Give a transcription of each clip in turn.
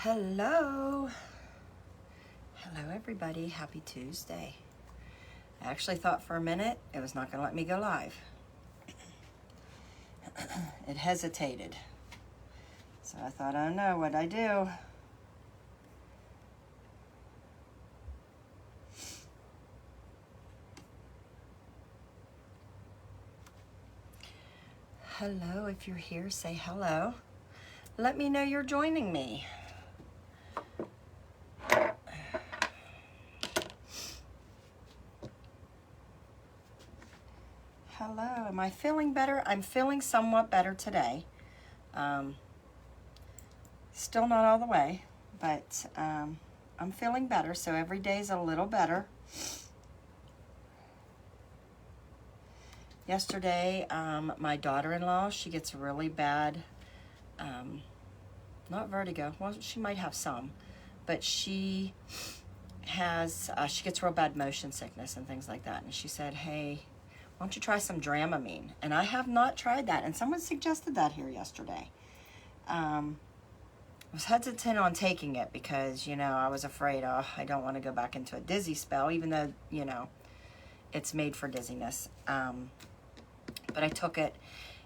Hello. Hello, everybody. Happy Tuesday. I actually thought for a minute it was not going to let me go live. It hesitated. So I thought, oh no, what'd I do? Hello, if you're here, say hello. Let me know you're joining me. Hello, am I feeling better? I'm feeling somewhat better today. Still not all the way, but I'm feeling better, so every day's a little better. Yesterday, my daughter-in-law, she gets really bad, not vertigo, well, she might have some, but she has, she gets real bad motion sickness and things like that, and she said, hey, why don't you try some Dramamine? And I have not tried that, and someone suggested that here yesterday. I was hesitant on taking it because, you know, I was afraid, oh, I don't want to go back into a dizzy spell, even though, you know, it's made for dizziness. But I took it,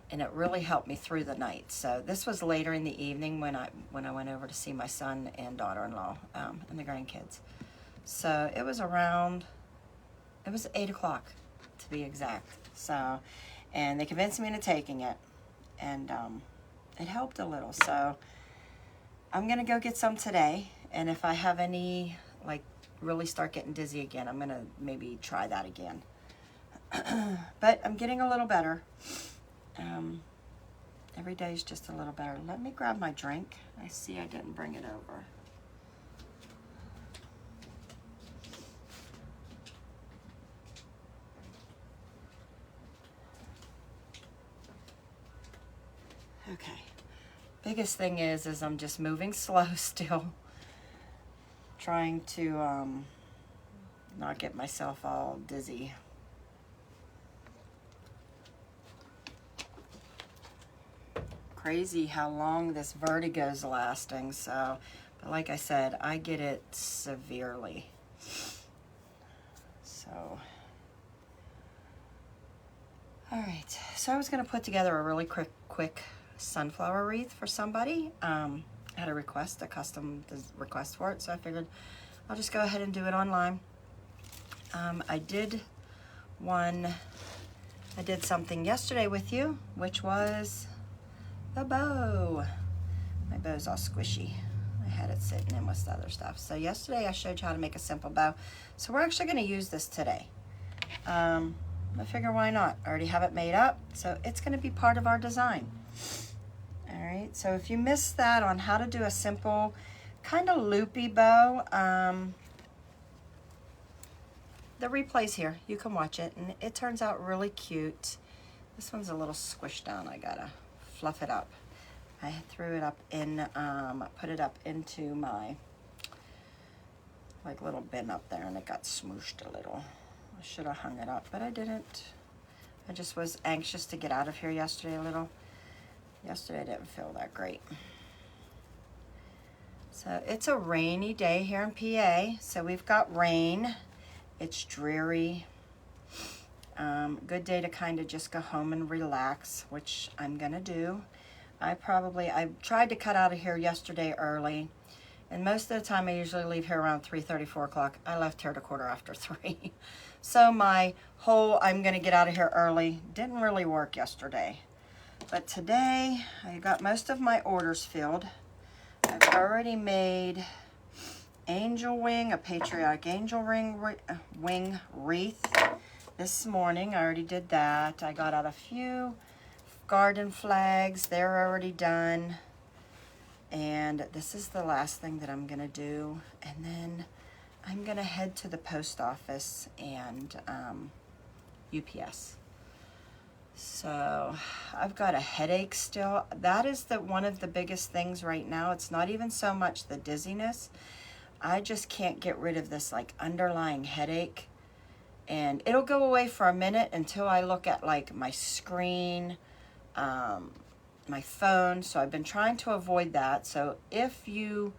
and it really helped me through the night. So this was later in the evening when I went over to see my son and daughter-in-law and the grandkids. So it was 8 o'clock to be exact. So, and they convinced me into taking it, and it helped a little. So I'm gonna go get some today, and if I have any, like, really start getting dizzy again, I'm gonna maybe try that again. But I'm getting a little better. Every day is just a little better. Let me grab my drink. I see I didn't bring it over. Okay. Biggest thing is I'm just moving slow still. Trying to not get myself all dizzy. Crazy how long this vertigo's lasting. So, but like I said, I get it severely. So, all right. So I was going to put together a really quick sunflower wreath for somebody. I had a custom request for it, so I figured I'll just go ahead and do it online. I did something yesterday with you, which was the bow. My bow's all squishy. I had it sitting in with the other stuff. So yesterday I showed you how to make a simple bow. So we're actually going to use this today. I figure why not? I already have it made up, so it's going to be part of our design. All right, so if you missed that on how to do a simple kind of loopy bow, the replay's here. You can watch it, and it turns out really cute. This one's a little squished down. I gotta fluff it up. I threw it up in, put it up into my like little bin up there, and it got smooshed a little. I should have hung it up, but I didn't. I just was anxious to get out of here yesterday a little. Yesterday I didn't feel that great. So it's a rainy day here in PA. So we've got rain. It's dreary. Good day to kind of just go home and relax, which I'm gonna do. I tried to cut out of here yesterday early, and most of the time I usually leave here around 3:30, 4 o'clock. I left here at 3:15. So my whole I'm gonna get out of here early didn't really work yesterday. But today I got most of my orders filled. I've already made angel wing, a patriotic angel wing wreath this morning. I already did that. I got out a few garden flags. They're already done. And this is the last thing that I'm gonna do. And then I'm gonna head to the post office and UPS. So I've got a headache still. That is one of the biggest things right now. It's not even so much the dizziness. I just can't get rid of this like underlying headache. And it'll go away for a minute until I look at like my screen, my phone. So I've been trying to avoid that. So if you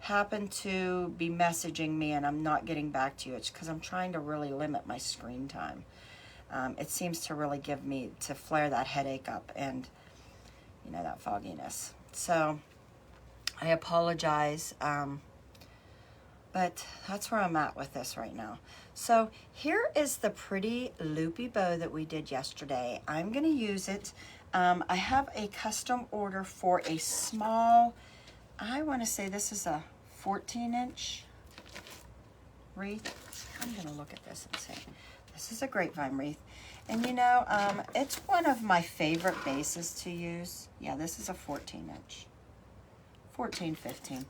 happen to be messaging me and I'm not getting back to you, it's because I'm trying to really limit my screen time. It seems to really to flare that headache up and, you know, that fogginess. So I apologize, but that's where I'm at with this right now. So here is the pretty loopy bow that we did yesterday. I'm going to use it. I have a custom order for a small, I want to say this is a 14-inch wreath. I'm going to look at this and say, this is a Grapevine wreath. And you know, it's one of my favorite bases to use. Yeah, this is a 14-inch. 14, 15.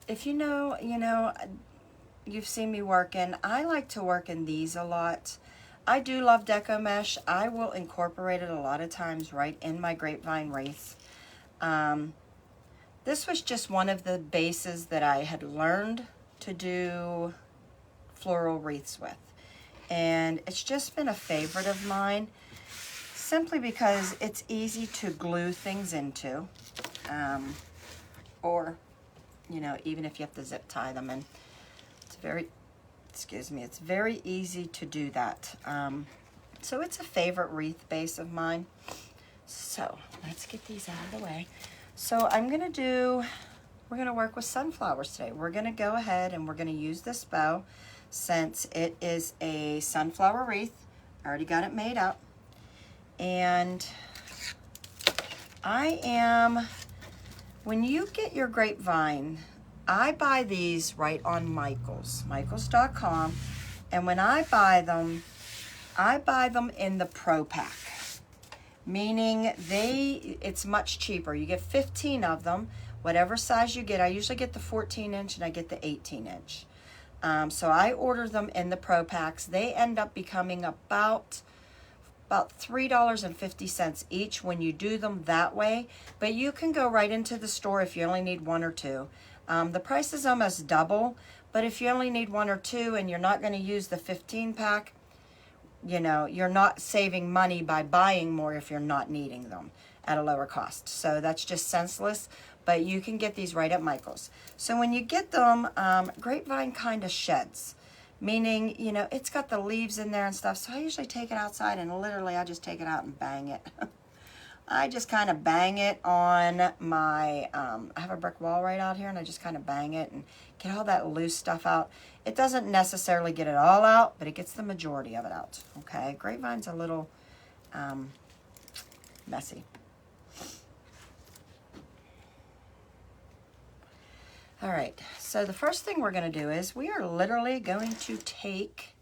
If you know, you've seen me working. I like to work in these a lot. I do love deco mesh. I will incorporate it a lot of times right in my Grapevine wreath. This was just one of the bases that I had learned to do floral wreaths with. And it's just been a favorite of mine simply because it's easy to glue things into. Or, you know, even if you have to zip tie them, and it's very, it's very easy to do that. So it's a favorite wreath base of mine. So let's get these out of the way. So we're gonna work with sunflowers today. We're gonna go ahead and we're gonna use this bow since it is a sunflower wreath. I already got it made up. And when you get your Grapevine, I buy these right on Michaels.com. And when I buy them in the Pro Pack, meaning it's much cheaper. You get 15 of them, whatever size you get. I usually get the 14-inch and I get the 18-inch. So I order them in the Pro Packs. They end up becoming about $3.50 each when you do them that way. But you can go right into the store if you only need one or two. The price is almost double, but if you only need one or two and you're not going to use the 15 pack, you know, you're not saving money by buying more if you're not needing them at a lower cost. So that's just senseless, but you can get these right at Michael's. So when you get them, Grapevine kind of sheds, meaning, you know, it's got the leaves in there and stuff. So I usually take it outside and literally I just take it out and bang it. I just kind of bang it on my, I have a brick wall right out here and I just kind of bang it and get all that loose stuff out. It doesn't necessarily get it all out, but it gets the majority of it out, okay? Grapevine's a little messy. All right, so the first thing we're gonna do is we are literally going to take,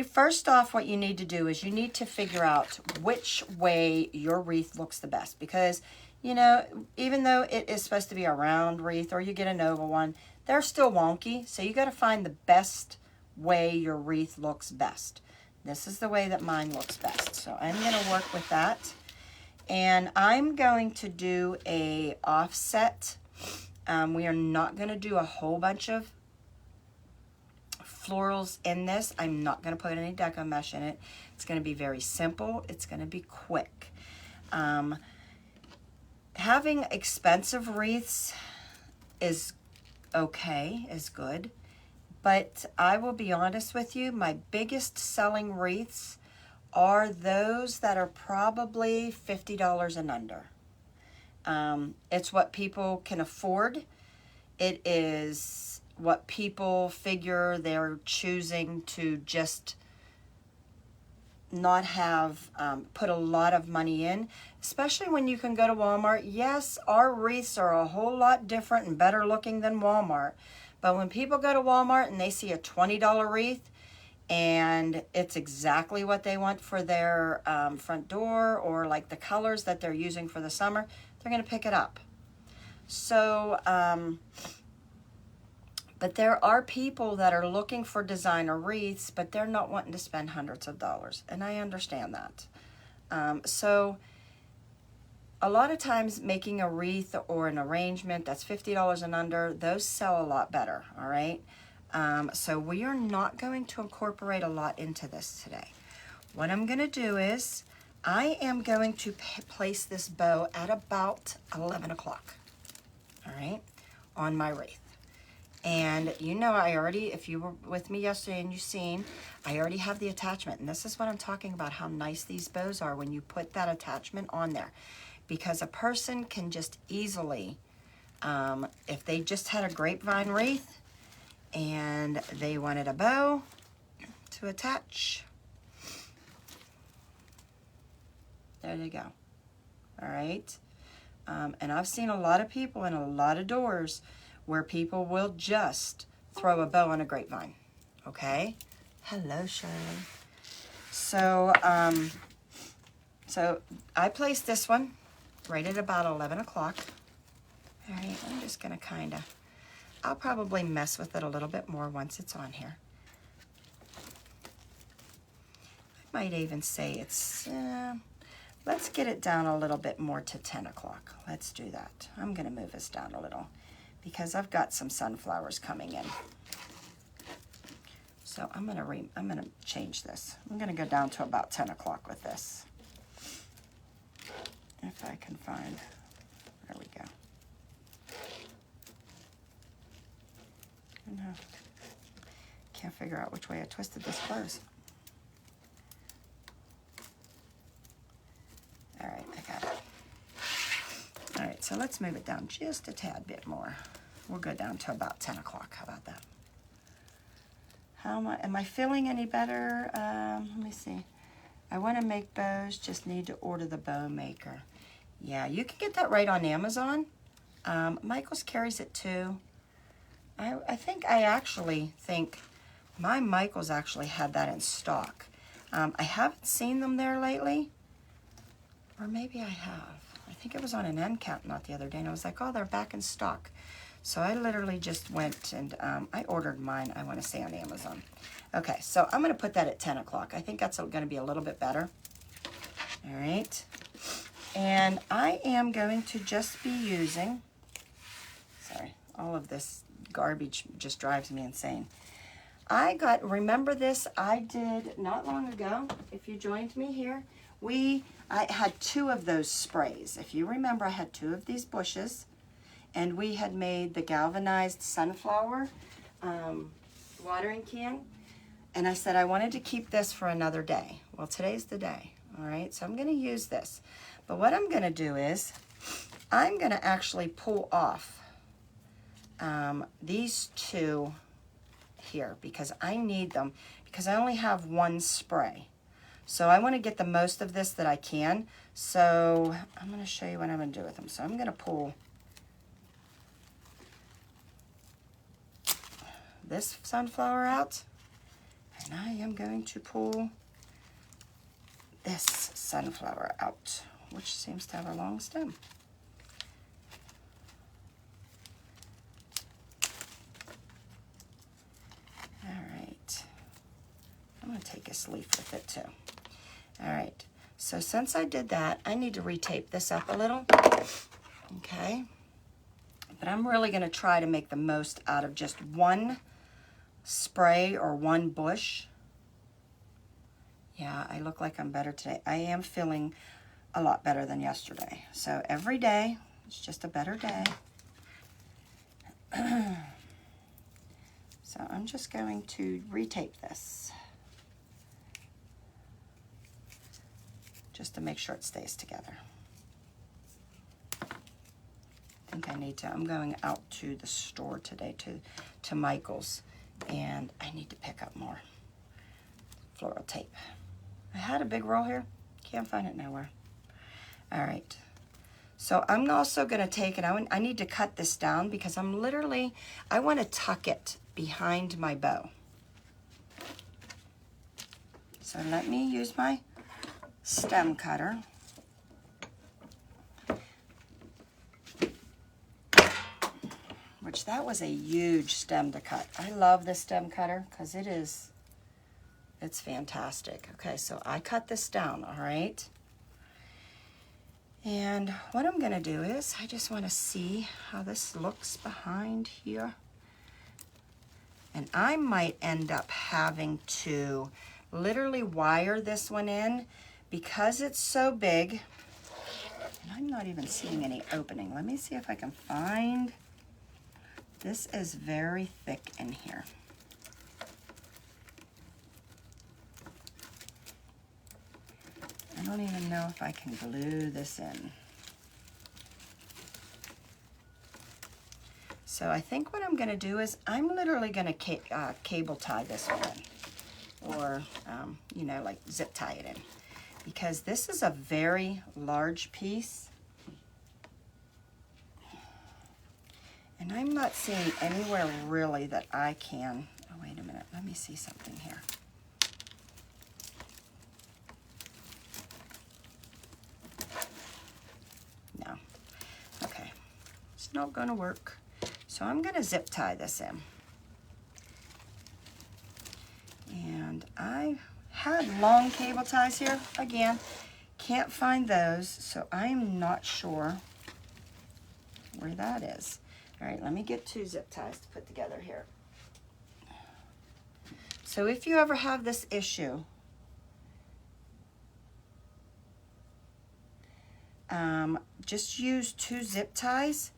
first off, what you need to do is you need to figure out which way your wreath looks the best, because, you know, even though it is supposed to be a round wreath or you get an oval one, they're still wonky. So you got to find the best way your wreath looks best. This is the way that mine looks best. So I'm going to work with that. And I'm going to do a offset. We are not going to do a whole bunch of florals in this. I'm not going to put any deco mesh in it. It's going to be very simple. It's going to be quick. Having expensive wreaths is okay, is good, but I will be honest with you, my biggest selling wreaths are those that are probably $50 and under. It's what people can afford. It is what people figure they're choosing to just not have put a lot of money in, especially when you can go to Walmart. Yes, our wreaths are a whole lot different and better looking than Walmart, but when people go to Walmart and they see a $20 wreath and it's exactly what they want for their front door, or like the colors that they're using for the summer, they're going to pick it up. So but there are people that are looking for designer wreaths, but they're not wanting to spend hundreds of dollars, and I understand that. So a lot of times making a wreath or an arrangement that's $50 and under, those sell a lot better, all right? So we are not going to incorporate a lot into this today. What I'm going to do is I am going to place this bow at about 11 o'clock. all right, on my wreath. And you know, I already, if you were with me yesterday and you've seen, I already have the attachment. And this is what I'm talking about, how nice these bows are when you put that attachment on there. Because a person can just easily, if they just had a grapevine wreath and they wanted a bow to attach, there you go. All right. And I've seen a lot of people in a lot of doors where people will just throw a bow on a grapevine. Okay? Hello, Shirley. So, so I placed this one right at about 11 o'clock. All right, I'm just gonna I'll probably mess with it a little bit more once it's on here. I might even say it's, let's get it down a little bit more to 10 o'clock. Let's do that. I'm gonna move this down a little because I've got some sunflowers coming in. So I'm gonna change this. I'm gonna go down to about 10 o'clock with this. If I can find, there we go. No, can't figure out which way I twisted this close. All right, I got it. All right, so let's move it down just a tad bit more. We'll go down to about 10 o'clock. How about that? How am I feeling any better? Let me see. I want to make bows, just need to order the bow maker. Yeah, you can get that right on Amazon. Michaels carries it too. I actually think my Michaels actually had that in stock. I haven't seen them there lately, or maybe I have. I think it was on an end cap not the other day, and I was like, oh, they're back in stock. So I literally just went and I ordered mine, I want to say on Amazon. Okay, so I'm going to put that at 10 o'clock. I think that's going to be a little bit better. All right. And I am going to just be using, sorry, all of this garbage just drives me insane. Remember this, I did not long ago, if you joined me here, I had 2 of those sprays. If you remember, I had 2 of these bushes, and we had made the galvanized sunflower watering can, and I said I wanted to keep this for another day. Well, today's the day, all right? So I'm gonna use this. But what I'm gonna do is, I'm gonna actually pull off these 2 here because I need them because I only have 1 spray. So I want to get the most of this that I can. So I'm going to show you what I'm going to do with them. So I'm going to pull this sunflower out, and I am going to pull this sunflower out, which seems to have a long stem. All right. I'm going to take this leaf with it too. All right, so since I did that, I need to retape this up a little, okay? But I'm really gonna try to make the most out of just 1 spray or 1 bush. Yeah, I look like I'm better today. I am feeling a lot better than yesterday. So every day, it's just a better day. So I'm just going to retape this, just to make sure it stays together. I think I need to, I'm going out to the store today, to Michael's, and I need to pick up more floral tape. I had a big roll here, can't find it nowhere. All right, so I'm also gonna take it, I need to cut this down because I wanna tuck it behind my bow. So let me use my stem cutter. Which that was a huge stem to cut. I love this stem cutter because it's fantastic. Okay, so I cut this down, all right? And what I'm gonna do is, I just wanna see how this looks behind here. And I might end up having to literally wire this one in because it's so big. And I'm not even seeing any opening. Let me see if I can find. This is very thick in here. I don't even know if I can glue this in. So I think what I'm going to do is I'm literally going to cable tie this one in, or, you know, like zip tie it in, because this is a very large piece. And I'm not seeing anywhere really that I can, oh, wait a minute, let me see something here. No, okay, it's not going to work. So I'm going to zip tie this in. And I had long cable ties here. Again, can't find those, so I'm not sure where that is. All right, let me get 2 zip ties to put together here. So if you ever have this issue, just use 2 zip ties,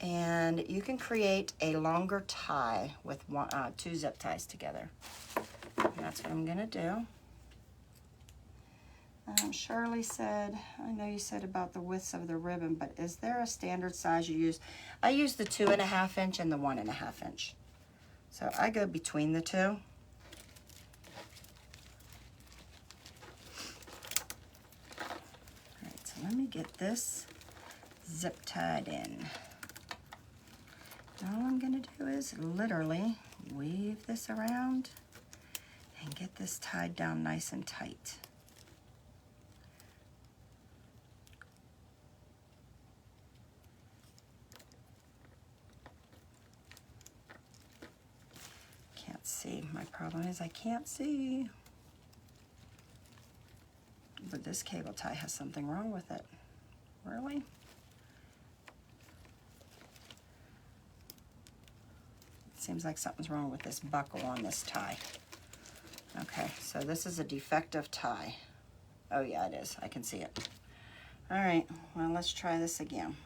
and you can create a longer tie with 2 zip ties together. And that's what I'm gonna do. Shirley said, I know you said about the widths of the ribbon, but is there a standard size you use? I use the 2.5 inch and the 1.5 inch. So I go between the two. All right, so let me get this zip tied in. All I'm gonna do is literally weave this around and get this tied down nice and tight. Can't see. My problem is I can't see. But this cable tie has something wrong with it. Really? Seems like something's wrong with this buckle on this tie. Okay, so this is a defective tie. Oh yeah, it is. I can see it. All right, well, let's try this again.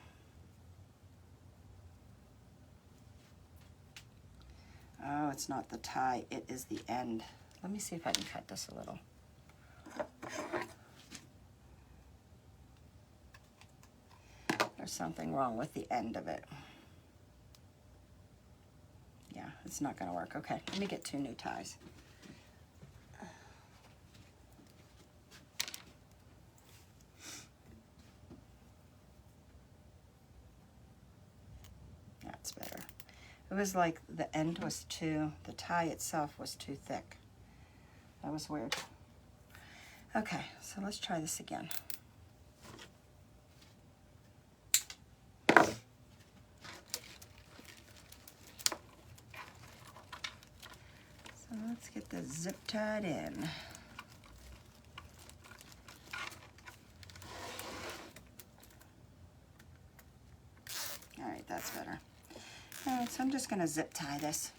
Oh, it's not the tie, it is the end. Let me see if I can cut this a little. There's something wrong with the end of it. Yeah, it's not gonna work. Okay, let me get 2 new ties. That's better. It was like the end was the tie itself was too thick. That was weird. Okay, so let's try this again. So let's get the zip tied in. All right, that's better. All right, so I'm just gonna zip tie this.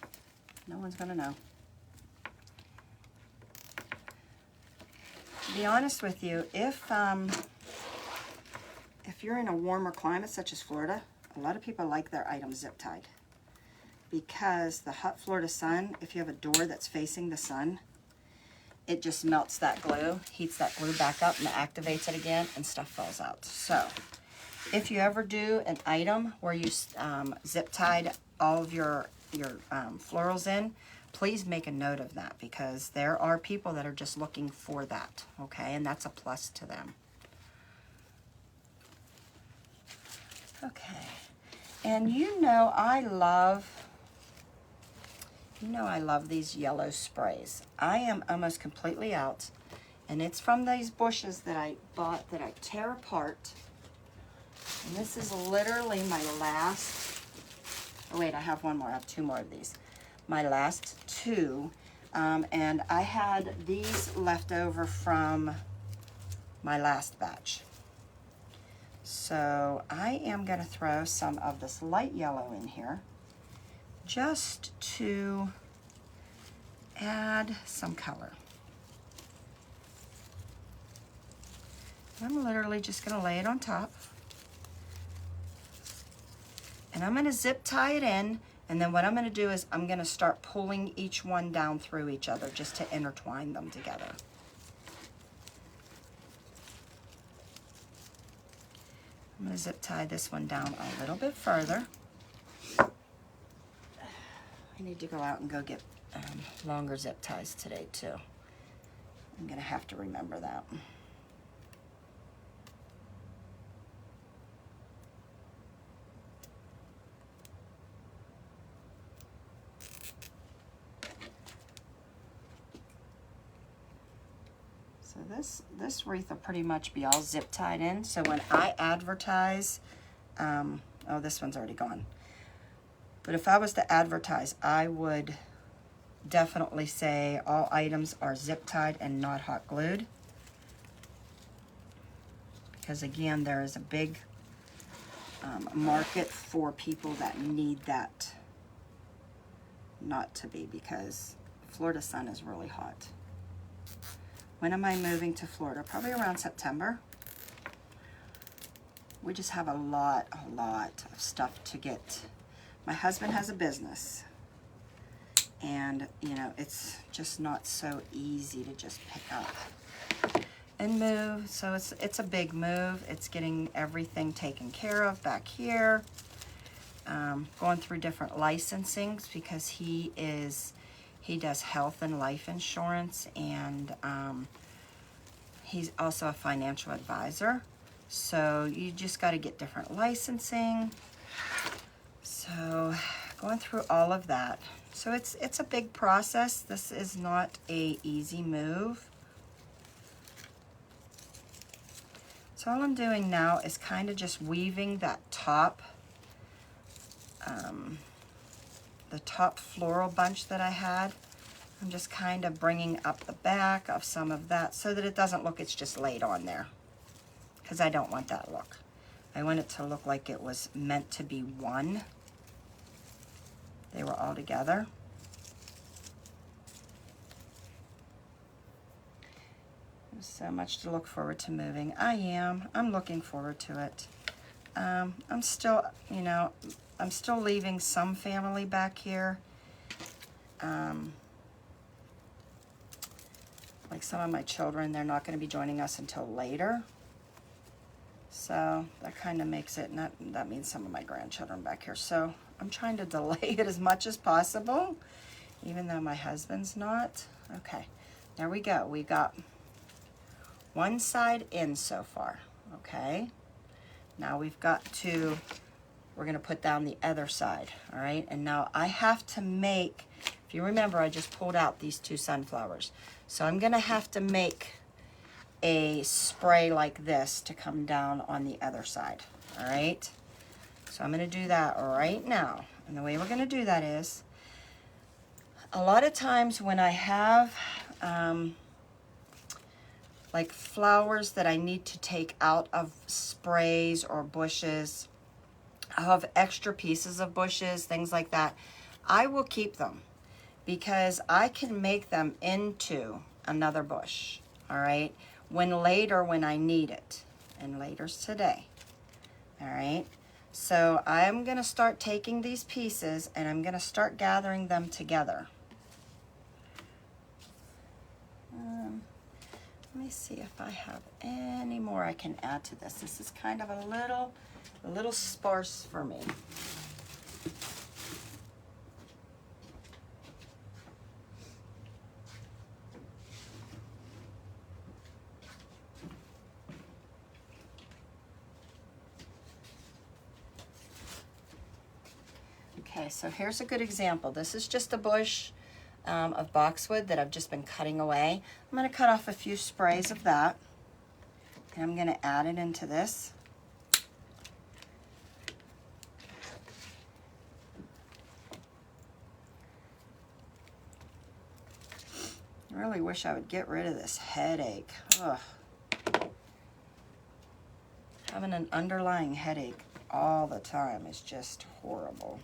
No one's gonna know. To be honest with you, if you're in a warmer climate such as Florida, a lot of people like their items zip tied, because the hot Florida sun, if you have a door that's facing the sun, it just melts that glue, heats that glue back up, and activates it again, and stuff falls out. So if you ever do an item where you zip tied all of your florals in, please make a note of that, because there are people that are just looking for that, okay? And that's a plus to them. Okay, and you know I love these yellow sprays. I am almost completely out, and it's from these bushes that I bought that I tear apart. And this is literally my last, oh wait, I have one more, I have 2 more of these. My last 2, and I had these left over from my last batch. So I am gonna throw some of this light yellow in here just to add some color. I'm literally just gonna lay it on top. And I'm gonna zip tie it in, and then what I'm gonna do is I'm gonna start pulling each one down through each other just to intertwine them together. I'm gonna zip tie this one down a little bit further. I need to go out and go get longer zip ties today too. I'm gonna have to remember that. So this wreath will pretty much be all zip tied in. So when I advertise, oh, this one's already gone. But if I was to advertise, I would definitely say all items are zip tied and not hot glued. Because again, there is a big market for people that need that not to be, because Florida sun is really hot. When am I moving to Florida? Probably around September. We just have a lot of stuff to get. My husband has a business, and you know, it's just not so easy to just pick up and move. So it's a big move. It's getting everything taken care of back here. Going through different licensings because he does health and life insurance, and he's also a financial advisor. So you just got to get different licensing. So going through all of that. So it's a big process. This is not a easy move. So all I'm doing now is kind of just weaving that top, the top floral bunch that I had. I'm just kind of bringing up the back of some of that so that it doesn't look it's just laid on there, because I don't want that look. I want it to look like it was meant to be one. They were all together. There's so much to look forward to moving. I'm looking forward to it. I'm still, you know, I'm still leaving some family back here. Like some of my children, they're not going to be joining us until later. So that kind of makes it, that means some of my grandchildren back here. So I'm trying to delay it as much as possible, even though my husband's not. Okay, there we go. We got one side in so far, okay? Now we're gonna put down the other side, all right? And now I have to make, if you remember, I just pulled out these two sunflowers. So I'm gonna have to make a spray like this to come down on the other side, all right? So I'm gonna do that right now. And the way we're gonna do that is, a lot of times when I have like flowers that I need to take out of sprays or bushes, I have extra pieces of bushes, things like that, I will keep them because I can make them into another bush, all right? When I need it, and later's today, all right? So I'm gonna start taking these pieces and I'm gonna start gathering them together. Let me see if I have any more I can add to this. This is kind of a little sparse for me. Okay, so here's a good example. This is just a bush of boxwood that I've just been cutting away. I'm going to cut off a few sprays of that, and I'm going to add it into this. I really wish I would get rid of this headache. Ugh. Having an underlying headache all the time is just horrible.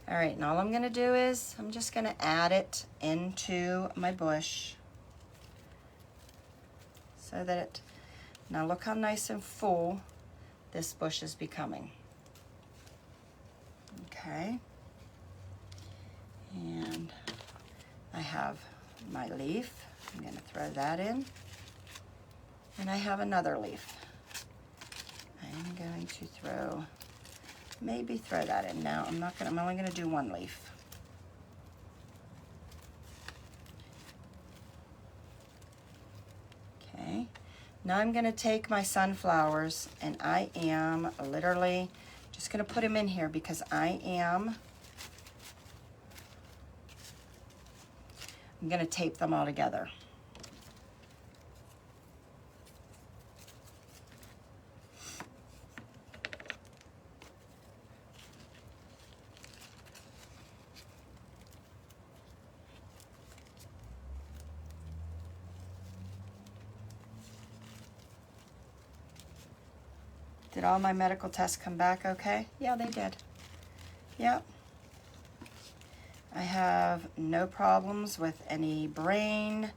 All right, and all I'm gonna do is I'm just gonna add it into my bush so that it Now look how nice and full this bush is becoming. Okay. And I have my leaf. I'm going to throw that in. And I have another leaf. I'm going to maybe throw that in. Now I'm only going to do one leaf. Okay. Now I'm going to take my sunflowers and I am literally just going to put them in here because I'm going to tape them all together. Did all my medical tests come back okay? Yeah, they did. Yep. I have no problems with any brain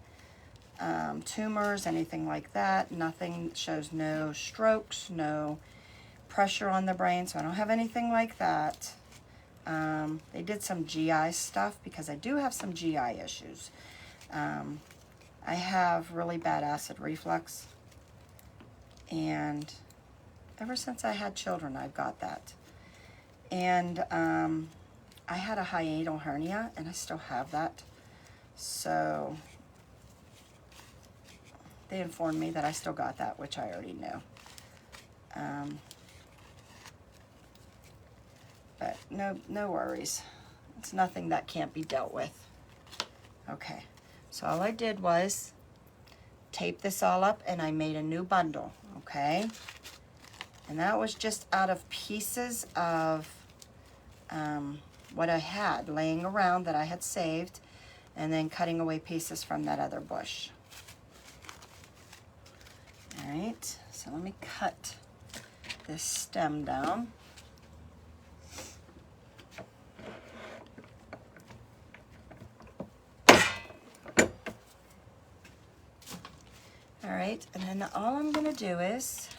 tumors, anything like that. Nothing, shows no strokes, no pressure on the brain, so I don't have anything like that. They did some GI stuff because I do have some GI issues. I have really bad acid reflux, and ever since I had children, I've got that. And I had a hiatal hernia, and I still have that. So they informed me that I still got that, which I already knew. But no worries. It's nothing that can't be dealt with. Okay, so all I did was tape this all up, and I made a new bundle, okay? And that was just out of pieces of what I had laying around that I had saved, and then cutting away pieces from that other bush. All right, so let me cut this stem down. All right, and then all I'm gonna do is,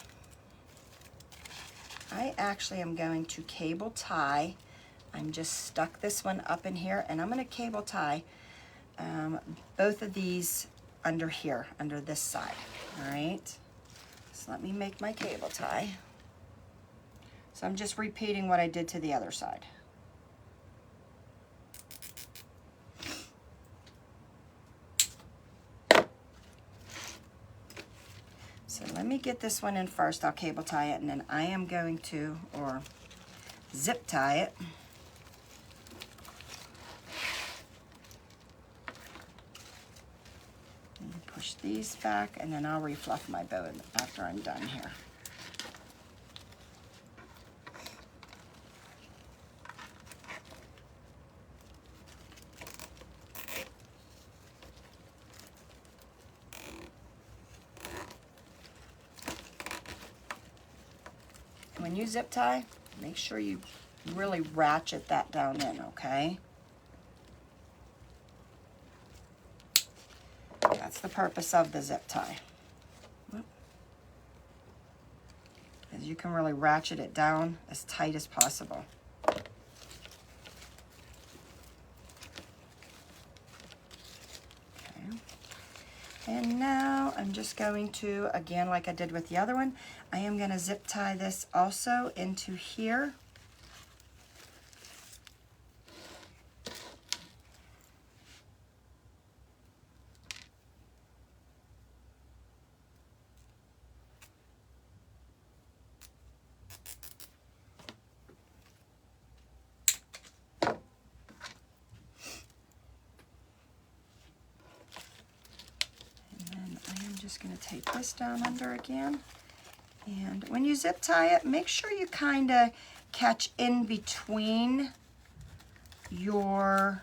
I actually am going to cable tie. I'm just stuck this one up in here, and I'm gonna cable tie both of these under here, under this side, all right? So let me make my cable tie. So I'm just repeating what I did to the other side. So let me get this one in first. I'll cable tie it, and then I am going to, or zip tie it. And push these back, and then I'll refluff my bow after I'm done here. When you zip tie, make sure you really ratchet that down in, okay? That's the purpose of the zip tie. As you can really ratchet it down as tight as possible. Okay. And now I'm just going to, again, like I did with the other one, I am going to zip tie this also into here. Just going to tape this down under again. And when you zip tie it, make sure you kind of catch in between your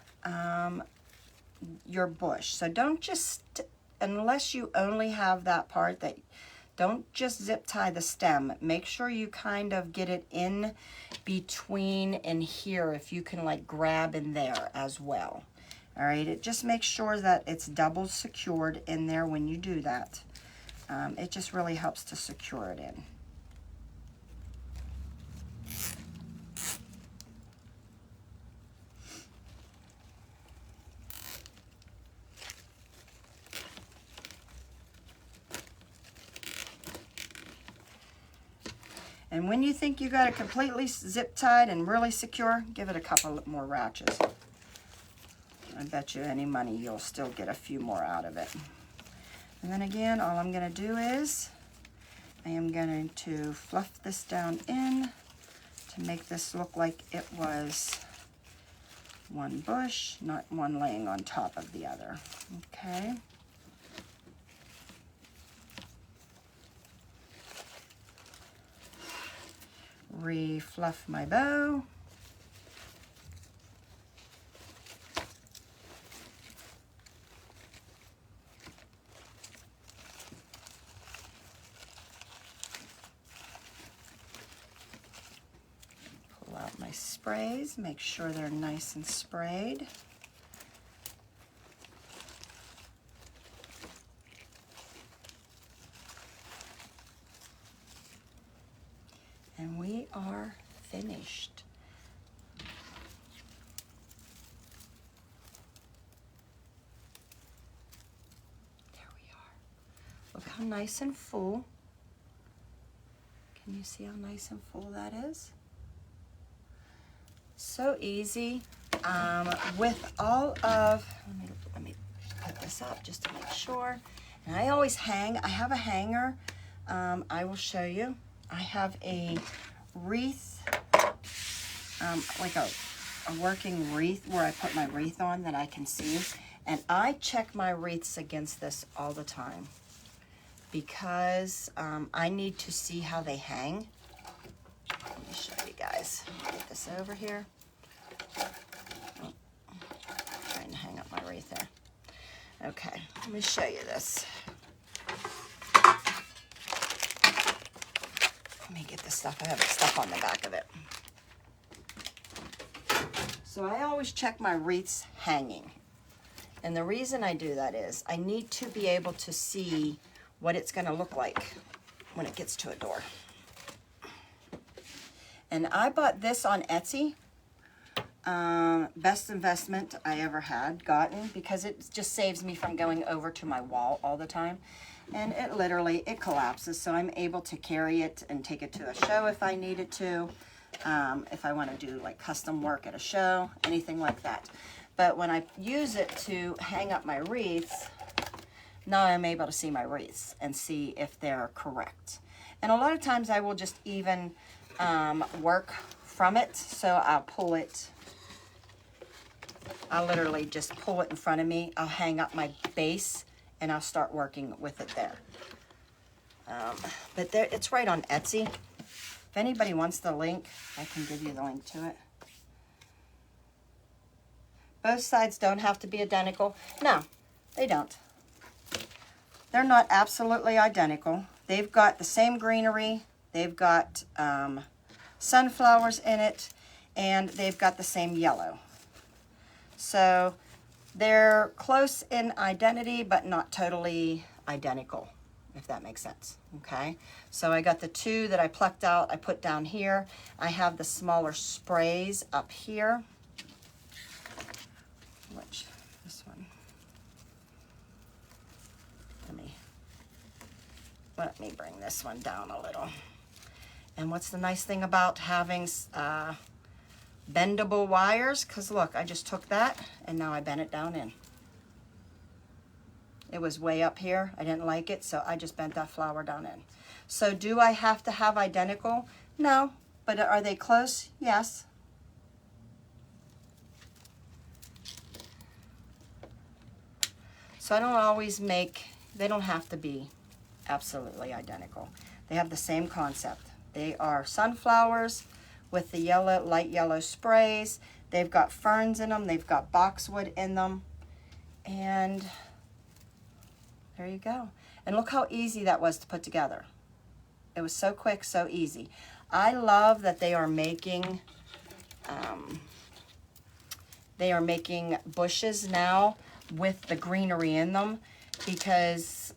bush. So don't just, unless you only have that part, that don't just zip tie the stem. Make sure you kind of get it in between and here, if you can like grab in there as well. All right, it just makes sure that it's double secured in there when you do that. It just really helps to secure it in. And when you think you got it completely zip tied and really secure, give it a couple more ratchets. I bet you any money you'll still get a few more out of it. And then again, all I'm going to do is I am going to fluff this down in to make this look like it was one bush, not one laying on top of the other. Okay. Refluff my bow. Pull out my sprays, make sure they're nice and sprayed. And we are finished. There we are. Look how nice and full. Can you see how nice and full that is? So easy. With all of, let me put this up just to make sure. And I always hang, I have a hanger. I will show you. I have a wreath, like a working wreath where I put my wreath on that I can see. And I check my wreaths against this all the time because I need to see how they hang. Let me show you guys. Get this over here. Oh, trying to hang up my wreath there. Okay, let me show you this. Let me get this stuff. I have stuff on the back of it. So I always check my wreaths hanging. And the reason I do that is I need to be able to see what it's going to look like when it gets to a door. And I bought this on Etsy. Best investment I ever had gotten because it just saves me from going over to my wall all the time. And it literally, it collapses, so I'm able to carry it and take it to a show if I needed to, if I want to do like custom work at a show, anything like that. But when I use it to hang up my wreaths, now I'm able to see my wreaths and see if they're correct. And a lot of times I will just even work from it, so I'll pull it. I'll literally just pull it in front of me. I'll hang up my base and I'll start working with it there. But there, it's right on Etsy. If anybody wants the link, I can give you the link to it. Both sides don't have to be identical. No, they don't. They're not absolutely identical. They've got the same greenery. They've got sunflowers in it, and they've got the same yellow. So they're close in identity, but not totally identical, if that makes sense, okay? So I got the two that I plucked out, I put down here. I have the smaller sprays up here. Which, this one. Let me bring this one down a little. And what's the nice thing about having bendable wires? Because look, I just took that and now I bent it down in. It was way up here. I didn't like it, so I just bent that flower down in. So do I have to have identical? No. But are they close? Yes. So I don't always make, they don't have to be absolutely identical. They have the same concept. They are sunflowers with the yellow, light yellow sprays. They've got ferns in them. They've got boxwood in them. And there you go. And look how easy that was to put together. It was so quick, so easy. I love that they are making bushes now with the greenery in them, because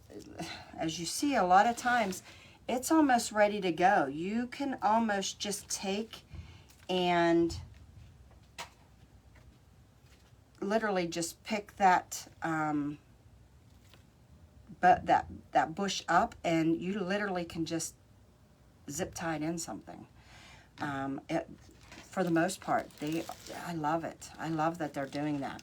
as you see, a lot of times it's almost ready to go. You can almost just take and literally just pick that but that bush up, and you literally can just zip tie it in something. For the most part, I love it. I love that they're doing that.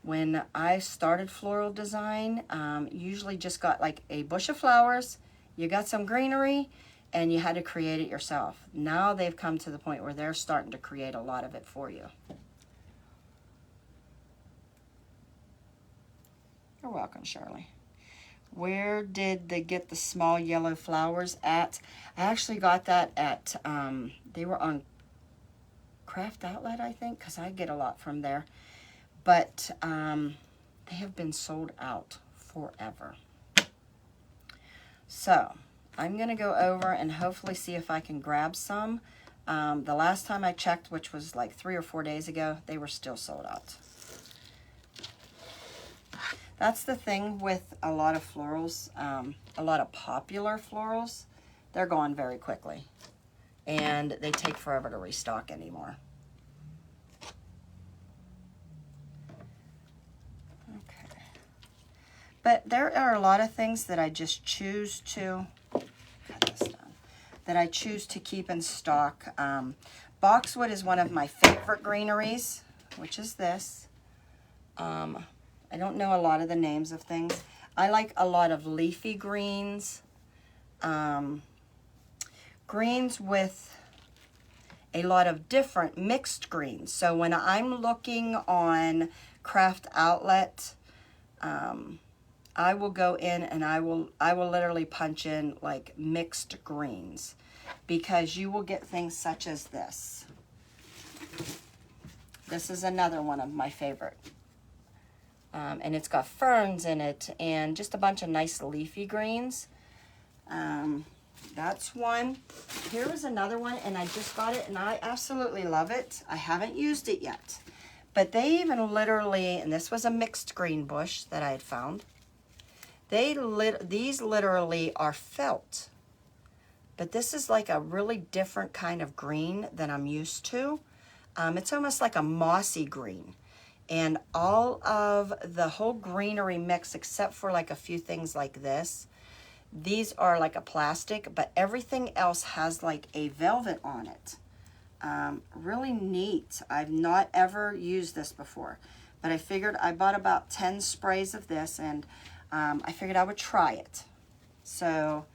When I started floral design, usually just got like a bush of flowers, you got some greenery, and you had to create it yourself. Now they've come to the point where they're starting to create a lot of it for you. You're welcome, Shirley. Where did they get the small yellow flowers at? I actually got that at, they were on Craft Outlet, I think, because I get a lot from there. But they have been sold out forever. So I'm going to go over and hopefully see if I can grab some. The last time I checked, which was like 3 or 4 days ago, they were still sold out. That's the thing with a lot of florals, a lot of popular florals, they're gone very quickly. And they take forever to restock anymore. Okay. But there are a lot of things that I just choose to, cut this down, that I choose to keep in stock. Boxwood is one of my favorite greeneries, which is this. I don't know a lot of the names of things. I like a lot of leafy greens. Greens with a lot of different mixed greens. So when I'm looking on Craft Outlet, I will go in and I will literally punch in like mixed greens, because you will get things such as this. This is another one of my favorite. And it's got ferns in it and just a bunch of nice leafy greens. That's one. Here is another one, and I just got it, and I absolutely love it. I haven't used it yet. But they even literally, and this was a mixed green bush that I had found. These literally are felt. But this is like a really different kind of green than I'm used to. It's almost like a mossy green. And all of the whole greenery mix, except for like a few things like this, these are like a plastic, but everything else has like a velvet on it. Really neat. I've not ever used this before, but I figured I bought about 10 sprays of this, and I figured I would try it. So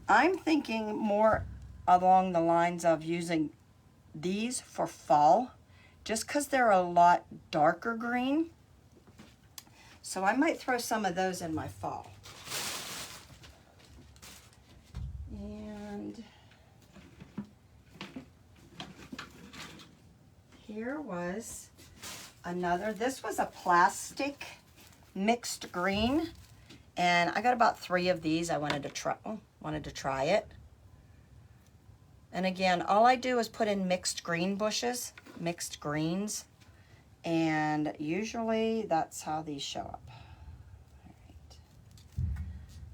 I'm thinking more along the lines of using these for fall, just because they're a lot darker green. So I might throw some of those in my fall. And here was another, this was a plastic mixed green, and I got about 3 of these. I wanted to try it. And again, all I do is put in mixed green bushes, mixed greens, and usually that's how these show up. All right.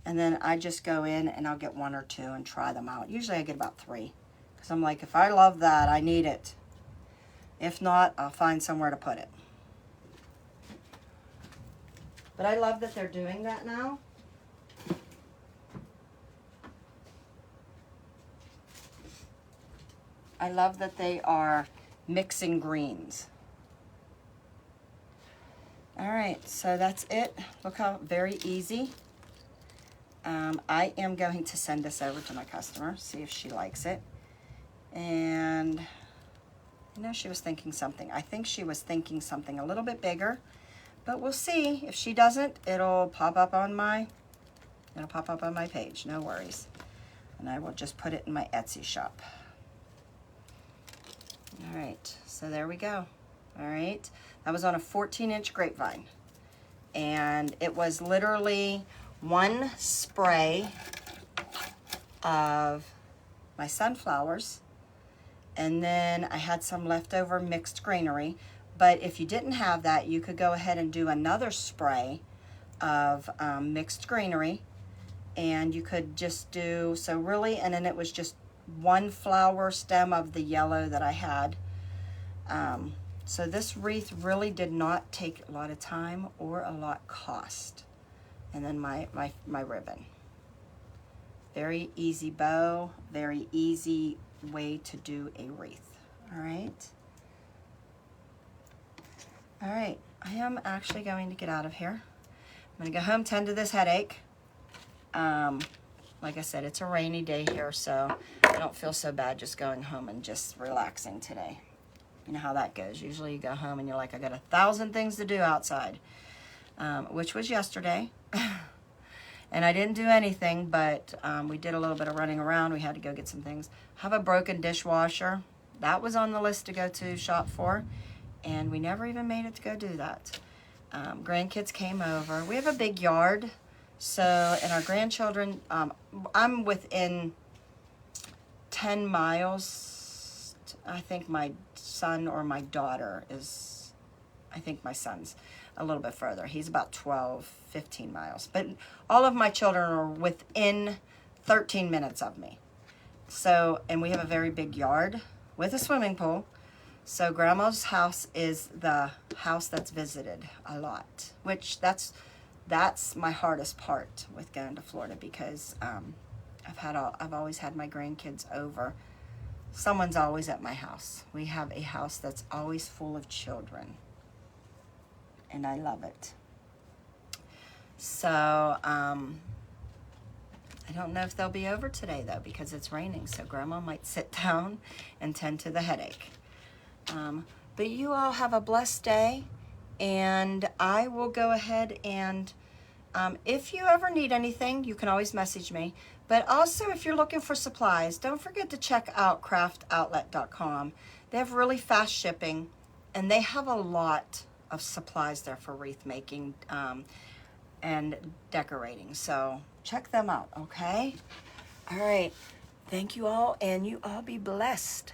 And then I just go in and I'll get 1 or 2 and try them out. Usually I get about 3, because I'm like, if I love that, I need it. If not, I'll find somewhere to put it. But I love that they're doing that now. I love that they are mixing greens. All right, so that's it. Look how very easy. I am going to send this over to my customer, see if she likes it. And I know she was thinking something. I think she was thinking something a little bit bigger, but we'll see. If she doesn't, it'll pop up on my page, no worries. And I will just put it in my Etsy shop. All right, so there we go. All right, that was on a 14-inch grapevine. And it was literally 1 spray of my sunflowers. And then I had some leftover mixed greenery. But if you didn't have that, you could go ahead and do another spray of mixed greenery. And you could just do, so really, and then it was just one flower stem of the yellow that I had. So this wreath really did not take a lot of time or a lot cost. And then my ribbon. Very easy bow, very easy way to do a wreath. All right. All right, I am actually going to get out of here. I'm gonna go home, tend to this headache. Like I said, it's a rainy day here, so I don't feel so bad just going home and just relaxing today. You know how that goes. Usually you go home and you're like, I got 1,000 things to do outside, which was yesterday. And I didn't do anything, but we did a little bit of running around. We had to go get some things. Have a broken dishwasher. That was on the list to go to shop for, and we never even made it to go do that. Grandkids came over. We have a big yard, so, and our grandchildren, I'm within 10 miles. I think my son or my daughter is, I think my son's a little bit further. He's about 12, 15 miles. But all of my children are within 13 minutes of me. So, and we have a very big yard with a swimming pool. So Grandma's house is the house that's visited a lot, which that's my hardest part with going to Florida, because I've always had my grandkids over. Someone's always at my house. We have a house that's always full of children, and I love it. So I don't know if they'll be over today though, because it's raining, so Grandma might sit down and tend to the headache. But you all have a blessed day, and I will go ahead and if you ever need anything, you can always message me. But also, if you're looking for supplies, don't forget to check out craftoutlet.com. They have really fast shipping, and they have a lot of supplies there for wreath making and decorating. So check them out, okay? All right. Thank you all, and you all be blessed.